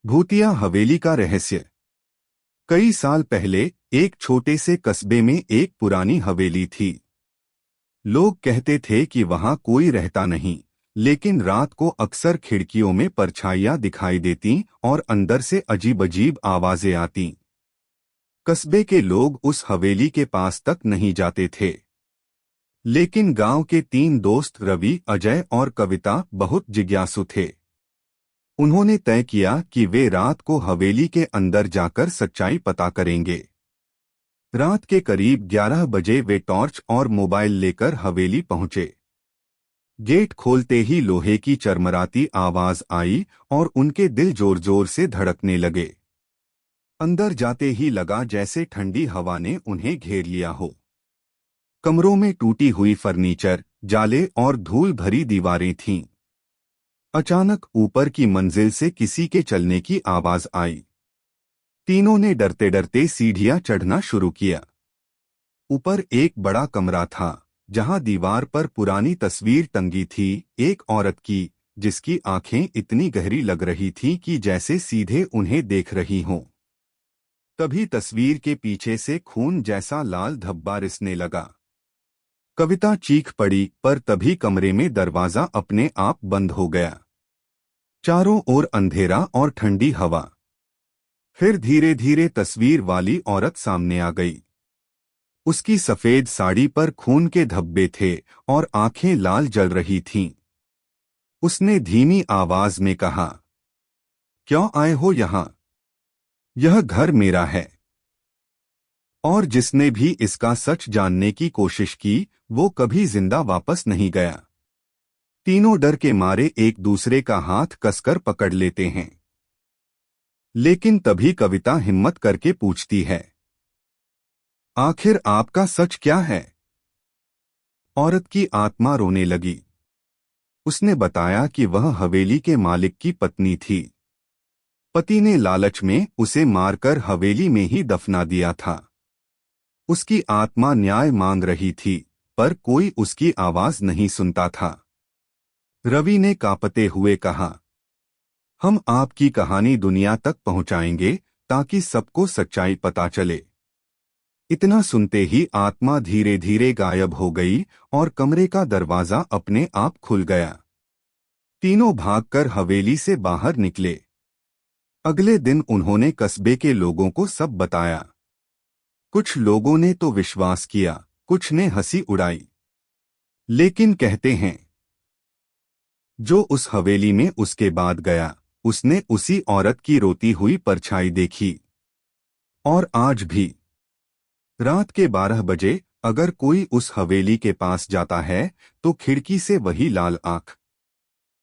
भूतिया हवेली का रहस्य। कई साल पहले एक छोटे से कस्बे में एक पुरानी हवेली थी। लोग कहते थे कि वहां कोई रहता नहीं, लेकिन रात को अक्सर खिड़कियों में परछाइयां दिखाई देती और अंदर से अजीब अजीब आवाजें आती। कस्बे के लोग उस हवेली के पास तक नहीं जाते थे, लेकिन गांव के तीन दोस्त रवि, अजय और कविता बहुत जिज्ञासु थे। उन्होंने तय किया कि वे रात को हवेली के अंदर जाकर सच्चाई पता करेंगे। रात के करीब 11 बजे वे टॉर्च और मोबाइल लेकर हवेली पहुंचे। गेट खोलते ही लोहे की चरमराती आवाज आई और उनके दिल जोर जोर से धड़कने लगे। अंदर जाते ही लगा जैसे ठंडी हवा ने उन्हें घेर लिया हो। कमरों में टूटी हुई फर्नीचर, जाले और धूल भरी दीवारें थीं। अचानक ऊपर की मंजिल से किसी के चलने की आवाज आई। तीनों ने डरते डरते सीढ़ियां चढ़ना शुरू किया। ऊपर एक बड़ा कमरा था, जहां दीवार पर पुरानी तस्वीर टंगी थी, एक औरत की, जिसकी आंखें इतनी गहरी लग रही थीं कि जैसे सीधे उन्हें देख रही हों। तभी तस्वीर के पीछे से खून जैसा लाल धब्बा रिसने लगा। कविता चीख पड़ी, पर तभी कमरे में दरवाजा अपने आप बंद हो गया। चारों ओर अंधेरा और ठंडी हवा। फिर धीरे धीरे तस्वीर वाली औरत सामने आ गई। उसकी सफेद साड़ी पर खून के धब्बे थे और आंखें लाल जल रही थीं। उसने धीमी आवाज में कहा, क्यों आए हो यहां? यह घर मेरा है। और जिसने भी इसका सच जानने की कोशिश की, वो कभी जिंदा वापस नहीं गया। तीनों डर के मारे एक दूसरे का हाथ कसकर पकड़ लेते हैं। लेकिन तभी कविता हिम्मत करके पूछती है, आखिर आपका सच क्या है? औरत की आत्मा रोने लगी। उसने बताया कि वह हवेली के मालिक की पत्नी थी। पति ने लालच में उसे मारकर हवेली में ही दफना दिया था। उसकी आत्मा न्याय मांग रही थी, पर कोई उसकी आवाज नहीं सुनता था। रवि ने कांपते हुए कहा, हम आपकी कहानी दुनिया तक पहुंचाएंगे, ताकि सबको सच्चाई पता चले। इतना सुनते ही आत्मा धीरे धीरे गायब हो गई और कमरे का दरवाजा अपने आप खुल गया। तीनों भागकर हवेली से बाहर निकले। अगले दिन उन्होंने कस्बे के लोगों को सब बताया। कुछ लोगों ने तो विश्वास किया, कुछ ने हंसी उड़ाई। लेकिन कहते हैं, जो उस हवेली में उसके बाद गया, उसने उसी औरत की रोती हुई परछाई देखी। और आज भी रात के 12 बजे अगर कोई उस हवेली के पास जाता है, तो खिड़की से वही लाल आंख,